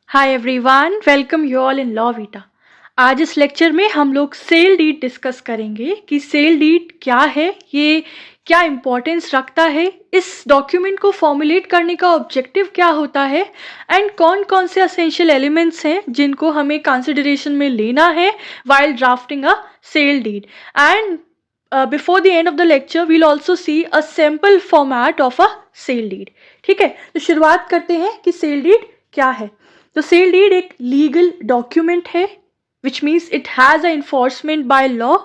Hi everyone, welcome you all in law Vita. आज इस lecture में हम लोग सेल डीड डिस्कस करेंगे कि सेल डीड क्या है, ये क्या इम्पोर्टेंस रखता है, इस डॉक्यूमेंट को फॉर्मुलेट करने का ऑब्जेक्टिव क्या होता है एंड कौन कौन से असेंशियल एलिमेंट्स हैं जिनको हमें कंसिडरेशन में लेना है while drafting a sale deed. And before the end of the lecture we'll also see a simple format of a sale deed. ठीक है, तो शुरुआत करते हैं कि सेल डीड क्या है। तो सेल डीड एक लीगल डॉक्यूमेंट है which means it has a enforcement by law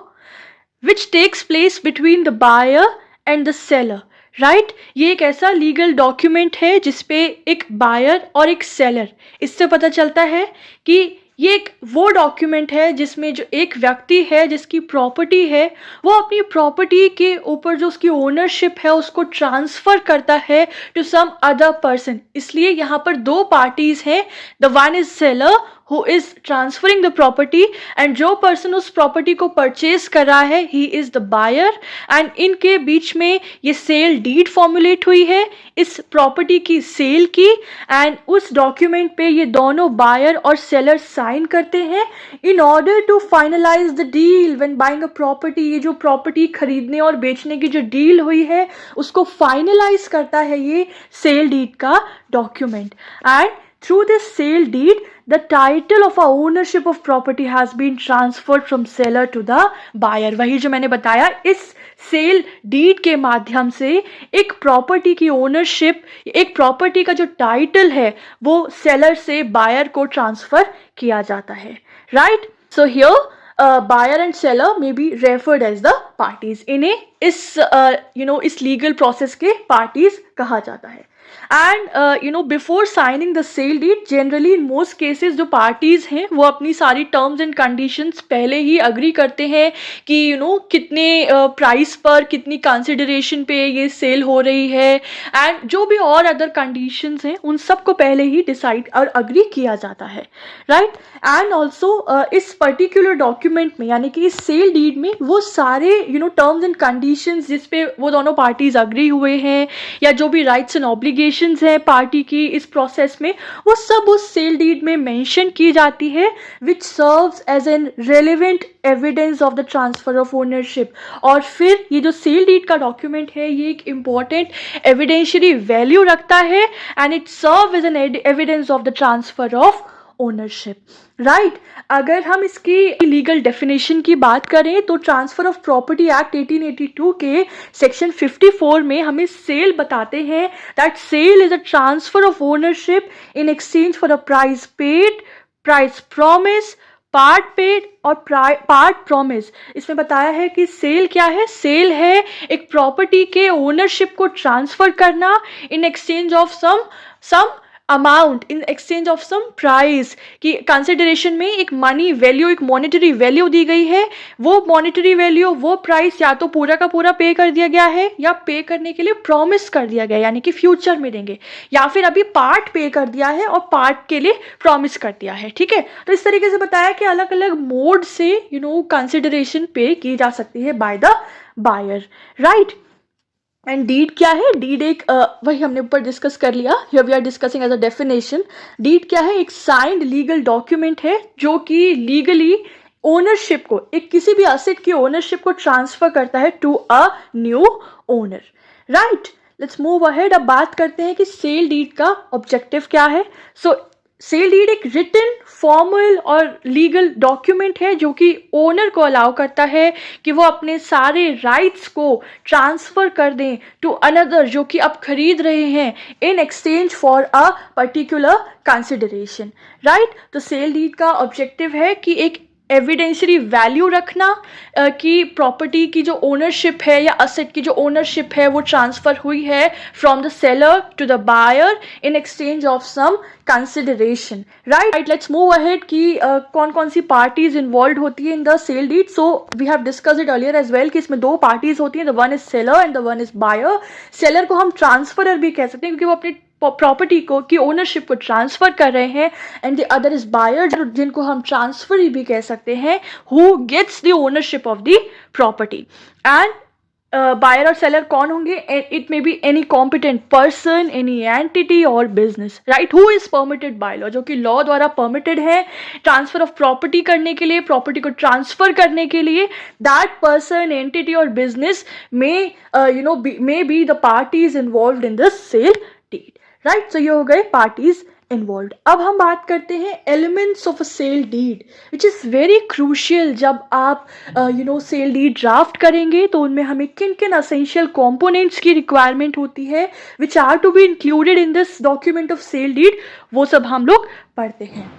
which takes place between the buyer and the seller. Right, ये एक ऐसा लीगल डॉक्यूमेंट है जिसपे एक बायर और एक सेलर, इससे पता चलता है कि ये एक वो डॉक्यूमेंट है जिसमें जो एक व्यक्ति है जिसकी प्रॉपर्टी है वो अपनी प्रॉपर्टी के ऊपर जो उसकी ओनरशिप है उसको ट्रांसफ़र करता है टू सम अदर पर्सन। इसलिए यहाँ पर दो पार्टीज हैं, the one is seller who is transferring the property and जो person उस प्रॉपर्टी को परचेज कर रहा है he is the buyer and इनके बीच में ये सेल डीड फॉर्मुलेट हुई है इस प्रॉपर्टी की सेल की एंड उस डॉक्यूमेंट पे ये दोनों बायर और सेलर साइन करते हैं in order to finalise the deal when buying a property. ये जो प्रॉपर्टी खरीदने और बेचने की जो डील हुई है उसको फाइनलाइज करता है ये सेल डीड का document. And through this sale deed, the title of our ownership of property has been transferred from seller to the buyer। वही जो मैंने बताया, इस सेल डीड के माध्यम से एक प्रॉपर्टी की ओनरशिप, एक प्रॉपर्टी का जो टाइटल है वो सेलर से बायर को ट्रांसफर किया जाता है। Right, so here buyer and seller may be referred as the parties। इन्हें इस लीगल प्रोसेस के पार्टीज कहा जाता है। And before signing the sale deed generally in most cases जो पार्टीज हैं वो अपनी सारी टर्म्स एंड कंडीशंस पहले ही अग्री करते हैं कि कितने प्राइस पर, कितनी कंसिडरेशन पे ये सेल हो रही है एंड जो भी और अदर कंडीशंस हैं उन सबको पहले ही डिसाइड और अग्री किया जाता है। राइट, एंड ऑल्सो इस पर्टिकुलर डॉक्यूमेंट में यानी कि इस सेल डीड में वो सारे टर्म्स एंड कंडीशंस जिस पे वो दोनों पार्टीज अग्री हुए हैं या जो भी राइट्स एंड ऑब्लिगेशंस है पार्टी की इस प्रोसेस में वो सब उस सेल डीड में मेंशन की जाती है which serves as an relevant evidence of the transfer of ownership. और फिर ये जो सेल डीड का डॉक्यूमेंट है ये एक इम्पॉर्टेंट एविडेंशियरी वैल्यू रखता है and it serve as an evidence of the transfer of ownership. Right, अगर हम इसकी लीगल डेफिनेशन की बात करें तो ट्रांसफर ऑफ प्रॉपर्टी एक्ट 1882 के सेक्शन 54 में हमें सेल बताते हैं that sale is a transfer of ownership in exchange for a price paid, price promise, part paid और पार्ट प्रॉमिस। इसमें बताया है कि सेल क्या है, सेल है एक प्रॉपर्टी के ओनरशिप को ट्रांसफर करना in exchange of some amount, in exchange of some price, कि कंसिडरेशन में एक मनी वैल्यू, एक मॉनेटरी वैल्यू दी गई है, वो मॉनेटरी वैल्यू, वो प्राइस या तो पूरा का पूरा पे कर दिया गया है या पे करने के लिए प्रॉमिस कर दिया गया है यानी कि फ्यूचर में देंगे, या फिर अभी पार्ट पे कर दिया है और पार्ट के लिए प्रॉमिस कर दिया है। ठीक है, तो इस तरीके से बताया कि अलग अलग मोड से कंसिडरेशन पे की जा सकती है by the buyer. Right, and deed क्या है, डीड एक वही हमने ऊपर डिस्कस कर लिया, here we are discussing as a definition. Deed क्या है, एक साइंड लीगल डॉक्यूमेंट है जो कि लीगली ओनरशिप को, एक किसी भी असेट की ओनरशिप को ट्रांसफर करता है to a new owner. Right, let's move ahead. अब बात करते हैं कि सेल डीड का ऑब्जेक्टिव क्या है। सो सेल डीड एक रिटन, फॉर्मल और लीगल डॉक्यूमेंट है जो कि ओनर को अलाउ करता है कि वो अपने सारे राइट्स को ट्रांसफ़र कर दें टू अनदर जो कि अब खरीद रहे हैं इन exchange for a particular consideration. Right, तो सेल डीड का ऑब्जेक्टिव है कि एक एविडेंशियरी वैल्यू रखना कि प्रॉपर्टी की जो ओनरशिप है या असेट की जो ओनरशिप है वो ट्रांसफ़र हुई है from the seller to the buyer in exchange of some consideration. Right, let's move ahead कि कौन कौन सी पार्टीज इन्वॉल्व होती है in the sale deed. So we have discussed it earlier as well कि इसमें दो पार्टीज होती हैं, the one is seller and the one is buyer. Seller को हम ट्रांसफरर भी कह सकते हैं क्योंकि वो अपनी प्रॉपर्टी को की ओनरशिप को ट्रांसफर कर रहे हैं, and the other is buyer जिनको हम ट्रांसफर भी कह सकते हैं, who gets the ownership of the property. And buyer और सेलर कौन होंगे? It may be any competent person, any entity और business, right, who is permitted by law, जो कि लॉ द्वारा परमिटेड है ट्रांसफर ऑफ प्रॉपर्टी करने के लिए, प्रॉपर्टी को ट्रांसफर करने के लिए. दैट पर्सन, एंटिटी और business may be the parties involve in this sale deed, right. So ये हो गए पार्टीज इन्वॉल्व. अब हम बात करते हैं elements of a sale deed, which is very crucial. जब आप सेल डीड ड्राफ्ट करेंगे तो उनमें हमें किन किन असेंशियल कंपोनेंट्स की रिक्वायरमेंट होती है which are to be included in this document of sale deed, वो सब हम लोग पढ़ते हैं.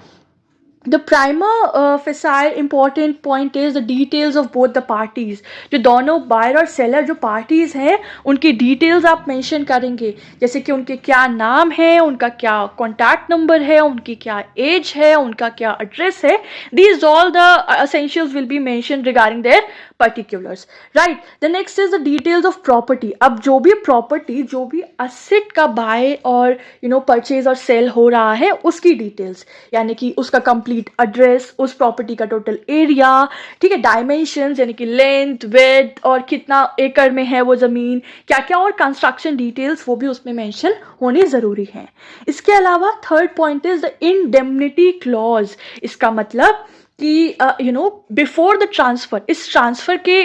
The prima facie important point is the details of both the parties. जो दोनों बायर और सेलर जो पार्टीज हैं उनकी डिटेल्स आप मेंशन करेंगे, जैसे कि उनके क्या नाम है, उनका क्या कॉन्टैक्ट नंबर है, उनकी क्या एज है, उनका क्या एड्रेस है. These all the essentials will be mentioned regarding their particulars, right. The next is the details of property. अब जो भी प्रॉपर्टी, जो भी असेट का बाय और परचेज और सेल हो रहा है उसकी डिटेल्स, यानी कि उसका कंप्लीट एड्रेस, उस प्रॉपर्टी का टोटल एरिया, ठीक है, डायमेंशंस यानी कि लेंथ, विड्थ और कितना एकड़ में है वो ज़मीन, क्या क्या, और कंस्ट्रक्शन डिटेल्स वो भी उसमें मेंशन होनी ज़रूरी है. इसके अलावा third point is the indemnity clause. इसका मतलब कि बिफोर द ट्रांसफ़र, इस ट्रांसफ़र के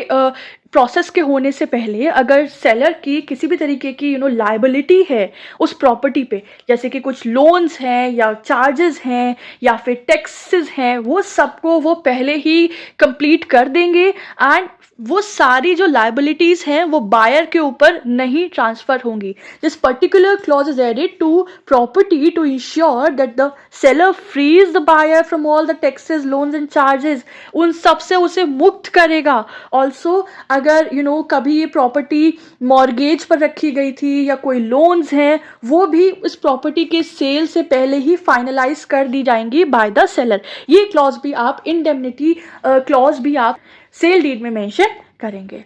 प्रोसेस के होने से पहले अगर सेलर की किसी भी तरीके की लाइबिलिटी है उस प्रॉपर्टी पे, जैसे कि कुछ लोन्स हैं या चार्जेस हैं या फिर टैक्सेस हैं, वो सबको वो पहले ही कंप्लीट कर देंगे एंड वो सारी जो लाइबिलिटीज़ हैं वो बायर के ऊपर नहीं ट्रांसफ़र होंगी. This particular clause is added to property to ensure that the seller frees the buyer from all the taxes, loans and charges. उन सब से उसे मुक्त करेगा. ऑल्सो अगर कभी ये प्रॉपर्टी मॉर्गेज पर रखी गई थी या कोई लोन्स हैं, वो भी उस प्रॉपर्टी के सेल से पहले ही फाइनलाइज कर दी जाएंगी बाय द सेलर. ये क्लॉज भी आप, इंडेमनिटी क्लॉज भी आप सेल डीड में मेंशन करेंगे.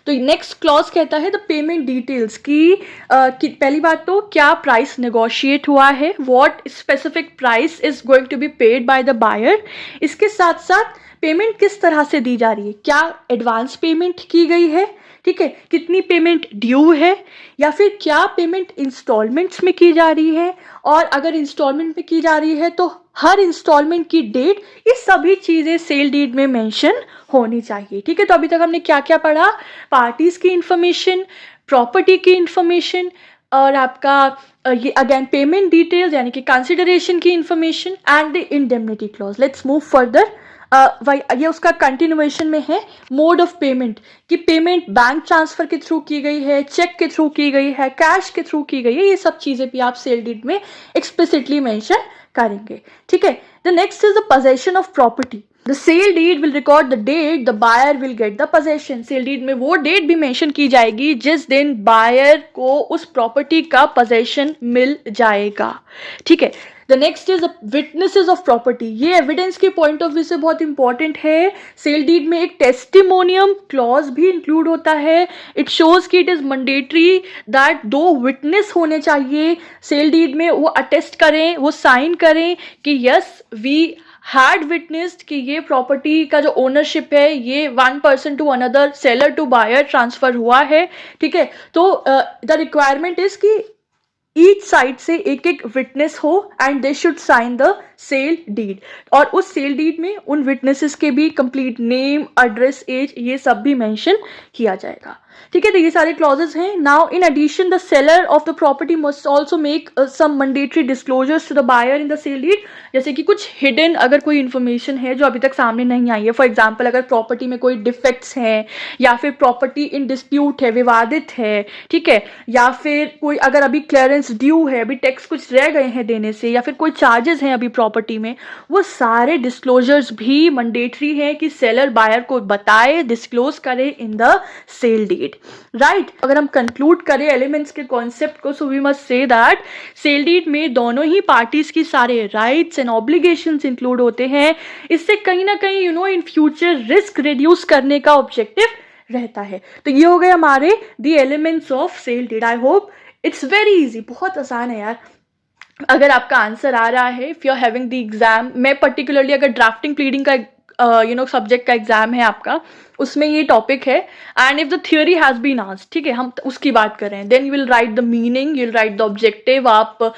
तो नेक्स्ट क्लॉज कहता है द पेमेंट डिटेल्स की पहली बात तो क्या प्राइस नेगोशिएट हुआ है, what specific price is going to be paid by the buyer. इसके साथ साथ पेमेंट किस तरह से दी जा रही है, क्या एडवांस पेमेंट की गई है, ठीक है, कितनी पेमेंट ड्यू है, या फिर क्या पेमेंट इंस्टॉलमेंट्स में की जा रही है, और अगर इंस्टॉलमेंट में की जा रही है तो हर इंस्टॉलमेंट की डेट. ये सभी चीज़ें सेल डीड में मेंशन होनी चाहिए, ठीक है. तो अभी तक हमने क्या क्या पढ़ा? पार्टीज की इंफॉर्मेशन, प्रॉपर्टी की इंफॉर्मेशन, और आपका ये अगेन पेमेंट डिटेल्स यानी कि कंसिडरेशन की information and the indemnity clause. Let's move further. ये उसका कंटिन्यूएशन में है. मोड ऑफ पेमेंट, कि पेमेंट बैंक ट्रांसफर के थ्रू की गई है, चेक के थ्रू की गई है, कैश के थ्रू की गई है, ये सब चीज़ें भी आप सेल डीड में एक्सप्लिसिटली मेंशन करेंगे, ठीक है. The next is the possession of property. The sale deed will record the date the buyer will get the possession. Sale deed में वो डेट भी मेंशन की जाएगी जिस दिन बायर को उस प्रॉपर्टी का पोजेशन मिल जाएगा, ठीक है. The next is witnesses of property. ये एविडेंस के पॉइंट ऑफ व्यू से बहुत इंपॉर्टेंट है. सेल डीड में एक टेस्टिमोनियम क्लॉज भी इंक्लूड होता है. इट शोज कि it is mandatory that 2 witness होने चाहिए सेल डीड में, वो अटेस्ट करें, वो साइन करें कि यस वी हैड विटनेस्ड कि ये प्रॉपर्टी का जो ओनरशिप है ये one person to another, seller to buyer transfer हुआ है, ठीक है. तो द रिक्वायरमेंट इज कि ईच साइड से एक एक विटनेस हो and they should sign the sale deed, और उस सेल डीड में उन विटनेसेस के भी कंप्लीट नेम, एड्रेस, एज, ये सब भी मेंशन किया जाएगा, ठीक है. तो ये सारे क्लॉजेस हैं. Now in addition the seller of the property must also make some mandatory disclosures to the buyer in the sale deed. जैसे कि कुछ हिडन अगर कोई इन्फॉर्मेशन है जो अभी तक सामने नहीं आई है, फॉर एग्जाम्पल अगर प्रॉपर्टी में कोई डिफेक्ट्स हैं या फिर प्रॉपर्टी इन डिस्प्यूट है, विवादित है, ठीक है, या फिर कोई अगर अभी क्लियरेंस ड्यू है, अभी टैक्स कुछ रह गए हैं देने से, या फिर कोई चार्जेस हैं अभी प्रॉपर्टी में, वो सारे डिस्क्लोजर्स भी मैंडेटरी है कि सेलर बायर को बताए, डिस्क्लोज करे in the sale deed, right. अगर हम कंक्लूड करें एलिमेंट्स के कॉन्सेप्ट को, so we must say that sale deed में दोनों ही पार्टीज की सारे राइट्स एंड ऑब्लिगेशंस इंक्लूड होते हैं. इससे कहीं ना कहीं इन फ्यूचर रिस्क रिड्यूस करने का ऑब्जेक्टिव रहता है. तो ये हो गए हमारे the elements of sale deed. I hope it's very easy, बहुत आसान है यार. अगर आपका आंसर आ रहा है, if you are having the exam, मैं पर्टिकुलरली अगर ड्राफ्टिंग प्लीडिंग का सब्जेक्ट का एग्जाम है आपका, उसमें ये टॉपिक है। And if the theory has been asked, ठीक है, हम उसकी बात कर रहे हैं, then you will write the meaning, you will write the objective, आप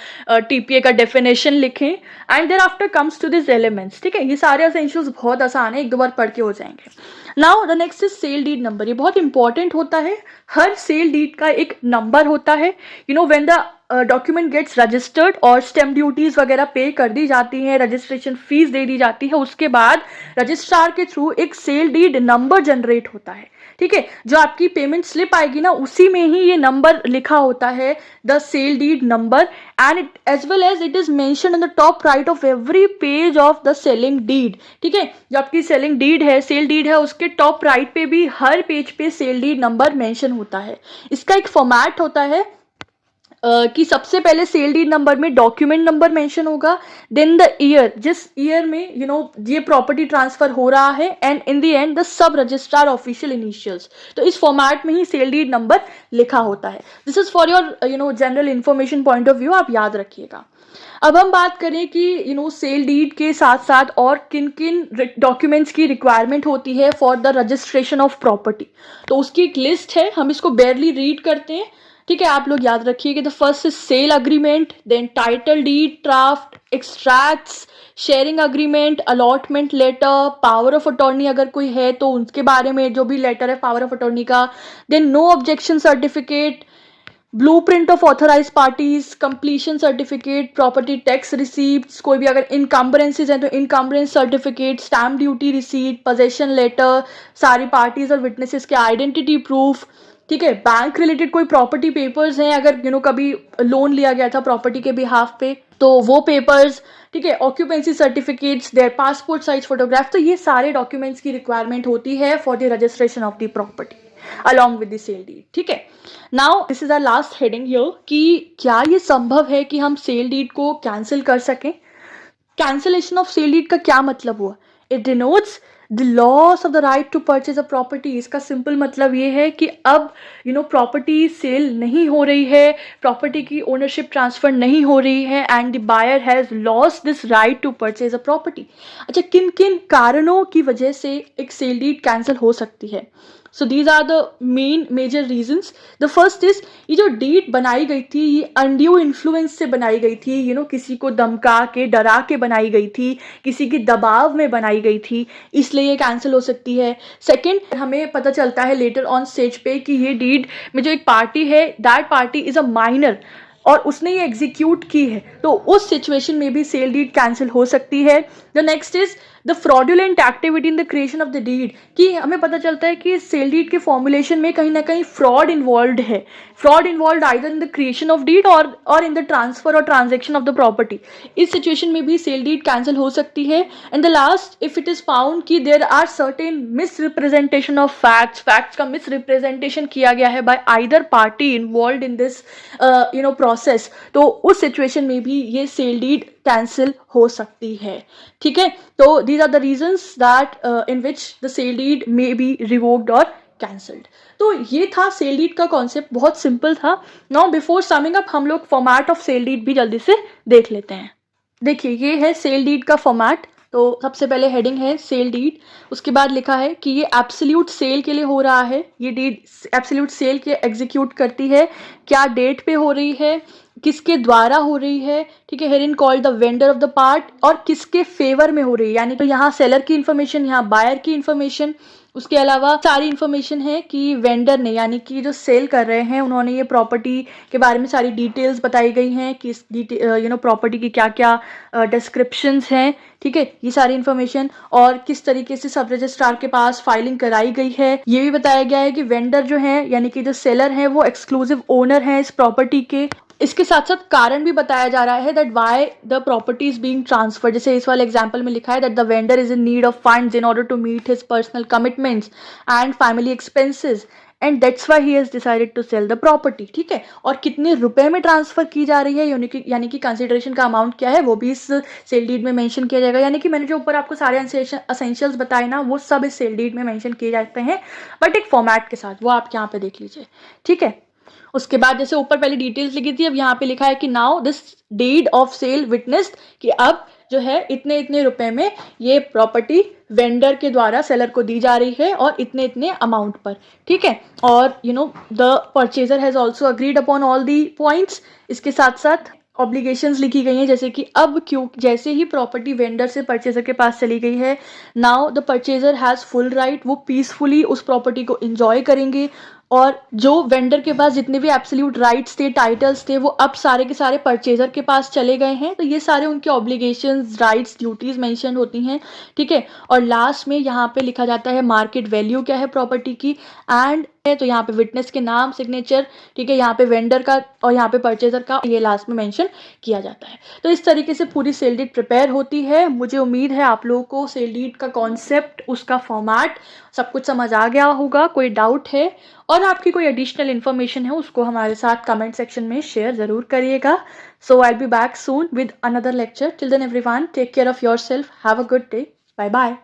टीपीए का डेफिनेशन लिखें, and then after comes to this elements, ठीक है। ये सारे एसेंशियल्स बहुत आसान है, एक दो बार पढ़ के हो जाएंगे। Now the next is sale deed number. ये बहुत इंपॉर्टेंट होता है, हर सेल डीड का एक नंबर होता है। When the document gets registered और स्टैम्प ड्यूटीज वगैरह पे कर दी जाती हैं, रजिस्ट्रेशन फीस दे दी जाती है, उसके बाद रजिस्ट्रार के थ्रू एक सेल डीड नंबर जनरेट होता है, ठीक है। जो आपकी पेमेंट स्लिप आएगी ना, उसी में ही ये नंबर लिखा होता है, the sale deed number, and it as well as it is mention in the top right of every page of the selling deed, ठीक है। जो आपकी सेलिंग डीड है, सेल डीड है, उसके टॉप राइट पे भी हर पेज पे सेल डीड नंबर मेंशन होता है। इसका एक फॉर्मेट होता है कि सबसे पहले सेल डीड नंबर में डॉक्यूमेंट नंबर मेंशन होगा, देन द ईयर, जिस ईयर में ये प्रॉपर्टी ट्रांसफर हो रहा है, and in the end the sub registrar official initials. तो इस फॉर्मेट में ही सेल डीड नंबर लिखा होता है। This is for your general information point of view, आप याद रखिएगा। अब हम बात करें कि सेल डीड के साथ साथ और किन किन डॉक्यूमेंट्स की रिक्वायरमेंट होती है for the registration of property. तो उसकी एक लिस्ट है, हम इसको बेयरली रीड करते हैं, ठीक है। आप लोग याद रखिए कि the first is sale agreement, then title deed, draft, extracts, sharing agreement, allotment letter, power of attorney अगर कोई है तो उनके बारे में जो भी लेटर है पावर ऑफ अटॉर्नी का, then no objection certificate, blueprint of authorise parties, completion certificate, property tax receipts, कोई भी अगर इनकम्बरेंसेज हैं तो encumbrance certificate, stamp duty receipt, possession letter, सारी पार्टीज और विटनेसेस के आइडेंटिटी प्रूफ, ठीक है। बैंक रिलेटेड कोई प्रॉपर्टी पेपर्स हैं, अगर कभी लोन लिया गया था प्रॉपर्टी के बिहाफ पे तो वो पेपर्स, ठीक है। Occupancy certificates, their passport size photograph, तो ये सारे डॉक्यूमेंट्स की रिक्वायरमेंट होती है for the registration of the property along with the sale deed, ठीक है। Now this is our last heading here कि क्या ये संभव है कि हम सेल डीड को कैंसिल कर सकें। कैंसिलेशन ऑफ सेल डीड का क्या मतलब हुआ? It denotes the loss of the right to purchase a property. इसका सिंपल मतलब ये है कि अब प्रॉपर्टी सेल नहीं हो रही है, प्रॉपर्टी की ओनरशिप ट्रांसफर नहीं हो रही है, and the buyer has lost this right to purchase a property. अच्छा, किन किन कारणों की वजह से एक सेल डीड कैंसिल हो सकती है? So these are the main major reasons. The first is, ये जो डीड बनाई गई थी ये अनड्यू इन्फ्लुएंस से बनाई गई थी, किसी को धमका के डरा के बनाई गई थी, किसी के दबाव में बनाई गई थी, इसलिए ये कैंसिल हो सकती है। सेकेंड, हमें पता चलता है लेटर ऑन स्टेज पे कि ये डीड में जो एक पार्टी है, that party is a minor और उसने ये एग्जीक्यूट की है, तो उस सिचुएशन में भी सेल डीड कैंसिल हो सकती है। The next is the fraudulent activity in the creation of the deed, कि हमें पता चलता है कि सेल डीड के फॉर्मुलेशन में कहीं ना कहीं फ्रॉड इन्वॉल्व है, fraud involve either in the creation of deed और इन द ट्रांसफर और ट्रांजेक्शन ऑफ द प्रॉपर्टी। इस सिचुएशन में भी सेल डीड कैंसिल हो सकती है। And the last, if it is found कि there are certain misrepresentation of facts का मिस रिप्रेजेंटेशन किया गया है by either party involve in this process, तो उस सिचुएशन में भी ये सेल डीड कैंसिल हो सकती है, ठीक है। तो these are the reasons that in which the sale deed may be revoked or cancelled। तो ये था सेल डीड का कॉन्सेप्ट, बहुत सिंपल था। नाउ बिफोर समिंग अप हम लोग फॉर्मेट ऑफ सेल डीड भी जल्दी से देख लेते हैं। देखिए, ये है सेल डीड का फॉर्मेट। तो सबसे पहले हेडिंग है सेल डीड, उसके बाद लिखा है कि ये एब्सोल्यूट सेल के लिए हो रहा है, ये डीड एब्सोल्यूट सेल के एग्जीक्यूट करती है, क्या डेट पे हो रही है, किसके द्वारा हो रही है, ठीक है, herein called the vendor of the part, और किसके फेवर में हो रही है, यानी तो यहाँ सेलर की इन्फॉर्मेशन, यहाँ बायर की इन्फॉर्मेशन, उसके अलावा सारी इन्फॉर्मेशन है कि वेंडर ने, यानी कि जो सेल कर रहे हैं उन्होंने ये प्रॉपर्टी के बारे में सारी डिटेल्स बताई गई हैं कि इस प्रॉपर्टी की क्या क्या डिस्क्रिप्शंस हैं, ठीक है, ये सारी इन्फॉर्मेशन, और किस तरीके से सब रजिस्ट्रार के पास फाइलिंग कराई गई है। ये भी बताया गया है कि वेंडर जो है, यानी कि जो सेलर है, वो एक्सक्लूसिव ओनर है इस प्रॉपर्टी के। इसके साथ साथ कारण भी बताया जा रहा है that why the property is being transferred. जैसे इस वाले एग्जांपल में लिखा है that the vendor is in need of funds in order to meet his personal commitments and family expenses and that's why he has decided to sell the property, ठीक है। और कितने रुपए में ट्रांसफर की जा रही है, यानी कि कंसिडरेशन का अमाउंट क्या है, वो भी इस सेल डीड में मेंशन किया जाएगा। यानी कि मैंने जो ऊपर आपको सारे एसेंशियल्स बताए ना, वो सब इस सेल डीड में मेंशन किए जाते हैं, बट एक फॉर्मेट के साथ, वो आप यहाँ पे देख लीजिए, ठीक है। उसके बाद जैसे ऊपर पहले डिटेल्स लिखी थी, अब यहाँ पे लिखा है कि now this deed of sale witnessed, कि अब जो है इतने इतने रुपए में ये प्रॉपर्टी वेंडर के द्वारा सेलर को दी जा रही है और इतने इतने अमाउंट पर, ठीक है। और the purchaser has also agreed upon all the points. इसके साथ साथ ऑब्लिगेशंस लिखी गई हैं, जैसे कि अब क्यों जैसे ही प्रॉपर्टी वेंडर से परचेजर के पास चली गई है, now the purchaser has full right, वो पीसफुली उस प्रॉपर्टी को इंजॉय करेंगे। और जो वेंडर के पास जितने भी एब्सोल्यूट राइट्स थे, टाइटल्स थे, वो अब सारे के सारे परचेजर के पास चले गए हैं। तो ये सारे उनके ऑब्लिगेशंस, राइट्स, ड्यूटीज मेंशन होती हैं, ठीक है। और लास्ट में यहाँ पे लिखा जाता है मार्केट वैल्यू क्या है प्रॉपर्टी की, एंड तो यहाँ पे विटनेस के नाम, सिग्नेचर, ठीक है, यहाँ पे वेंडर का और यहाँ पे परचेजर का ये लास्ट में मेंशन किया जाता है। तो इस तरीके से पूरी सेल डीड प्रिपेयर होती है। मुझे उम्मीद है आप लोगों को सेल डीड का कॉन्सेप्ट, उसका फॉर्मेट सब कुछ समझ आ गया होगा। कोई डाउट है और आपकी कोई एडिशनल इन्फॉर्मेशन है, उसको हमारे साथ कमेंट सेक्शन में शेयर ज़रूर करिएगा। So I will be back soon with another lecture. Till then everyone, take care of yourself, have a good day, bye bye.